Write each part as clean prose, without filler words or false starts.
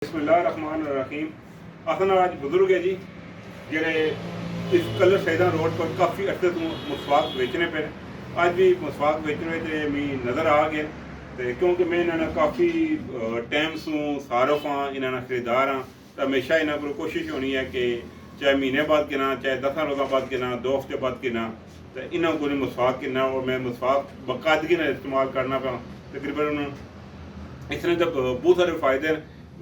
बिस्मिल्लाहिर्रहमानिर्रहीम। असन आज बुजुर्ग है जी जेड़े इस कलर सैदा रोड पर काफ़ी अर्से तो मसवाक बेचने पे अज भी मसवाक बेचने ते मी नज़र आ गए तो क्योंकि मैं इन्होंने काफ़ी टाइम सू सारफ हाँ इन्होंने खरीदार हाँ तो हमेशा इन्होंने को कोशिश होनी है कि चाहे महीने बाद गिना चाहे 10 रोज़ा बाद गिना 2 हफ्ते बाद गिना तो इन्होंने को मसवाक गिना और मैं मसवाक बाकायदगी ने इस्तेमाल करना पाँ तकरीबन इसने जब बहुत सारे फायदे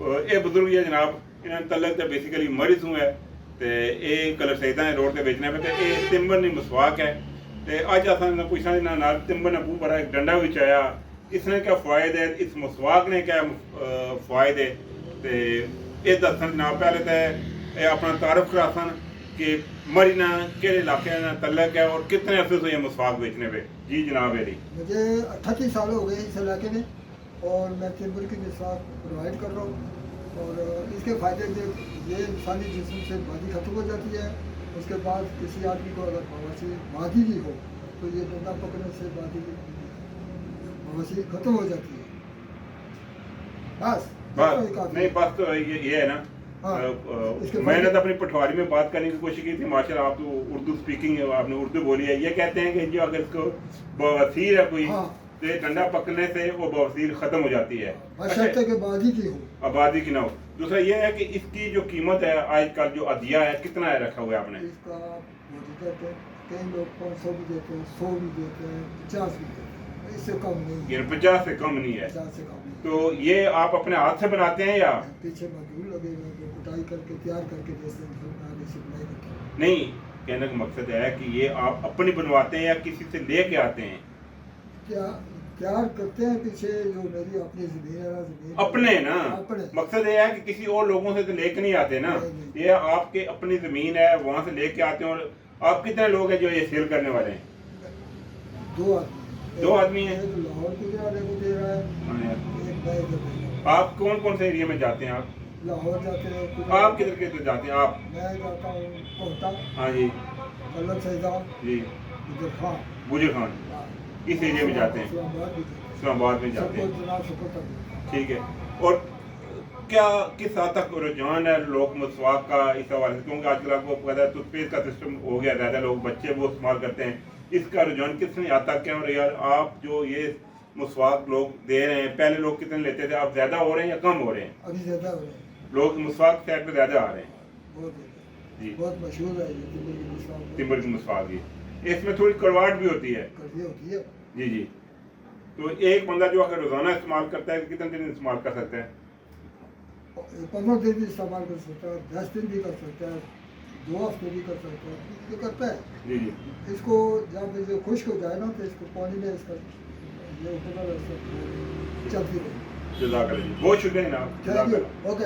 ये बुजुर्ग है जनाब इन्होंने तलक तो बेसिकली मरीज हुआ है तो ये कलर सैदा है रोड पर बेचने पे तो ये तिम्बर नहीं मसवाक है तो अज अस पूछना इन्होंने तिम्बर ने बहुत बड़ा एक डंडा भी चाया इसने क्या फ़ायदे है इस मसवाक ने क्या फ़ायदे तो ये दसन जनाब पहले तो ये अपना तारफ करासन कि मरी ना कि इलाके ना तलक है और कितने अरसे से ये मसवाक बेचने पे। जी जनाब है मुझे 38 साल हो गए इस इलाके में और मैं तिम्बर की मसवाक प्रोवाइड कर रहा हूँ और इसके फ़ायदे ये इंसानी जिस्म से बादी ख़त्म हो जाती है। उसके बाद किसी आदमी को अगर बवासीर बादी भी हो तो ये डंडा पकड़ने से बवासीर ख़त्म हो जाती है। बस नहीं बस तो ये है ना। हाँ, मैंने तो अपनी पटवारी में बात करने की कोशिश की थी माशाल्लाह आप तो उर्दू स्पीकिंग है आपने उर्दू बोली है। ये कहते हैं कि जो अगर इसको बवासीर है कोई हाँ, तो डंडा पकड़ने से वो बवासीर खत्म हो जाती है बशर्ते के बादी की हो आबादी की ना हो। दूसरा ये है कि इसकी जो कीमत है आजकल जो अदिया है कितना है रखा हुआ है आपने? इसका वो देते हैं कई लोग 500 भी देते हैं 100 भी देते हैं 50 भी देते हैं इससे कम नहीं है। 50 से कम नहीं है 50 से कम नहीं। तो ये आप अपने हाथ से बनाते हैं या पीछे मजदूर लगे हुए हैं कुटाई करके तैयार करके देते हैं आगे से बनाई रखें। नहीं? कहने का मकसद है कि ये आप अपनी बनवाते हैं या किसी से लेके आते हैं? क्या तैयार करते हैं पीछे जो मेरी अपनी ज़मीन है ज़मीन अपने ना अपने मकसद ये है कि किसी और लोगों से तो लेके नहीं आते ना। नहीं। ये आपके अपनी ज़मीन है वहाँ से लेके आते हैं। और आप कितने लोग हैं जो ये सेल करने वाले हैं? 2 आदमी हैं? एक लाहौर के वाले को दे रहा है एक नए को दे रहा है। आप कौन कौन से एरिया में जाते हैं? आप लाहौर जाते हैं आप किधर किधर जाते हैं आप? मैं जाता हूँ कोहटा हाँ जी कलम सैदा जी गुजर खान गुजर खान इस एरिया में जाते हैं इस्लामाबाद में जाते हैं। ठीक है। और क्या किस हद तक रुझान है लोग मसवाक का इस हवाले से? क्योंकि आजकल आपको पता है टूथपेस्ट का सिस्टम हो गया ज़्यादा लोग बच्चे वो इस्तेमाल करते हैं। इसका रुझान कितनी हद तक है? और यार आप जो ये मसवाक लोग दे रहे हैं पहले लोग कितने लेते थे आप ज़्यादा हो रहे हैं या कम हो रहे हैं? अभी ज़्यादा हो रहे हैं लोग मसवाक साइड पे ज़्यादा आ रहे हैं। जी बहुत मशहूर है ये तिम्बर की मसवाक ये इसमें थोड़ी कड़वाहट भी होती है। होती है। जी जी। तो एक बंदा जो अगर रोज़ाना इस्तेमाल करता है कितने दिन इस्तेमाल कर सकते हैं? 15 दिन भी इस्तेमाल कर सकता है 10 दिन भी कर सकता है 2 हफ्ते भी कर सकता है जो करता है। जी जी। इसको जब जो खुश्क हो जाए ना तो इसको पानी में इसका ये ऊपर चलती रहे। जज़ाकल्लाह जी बहुत शुक्रिया जनाब। Thank you. ओके।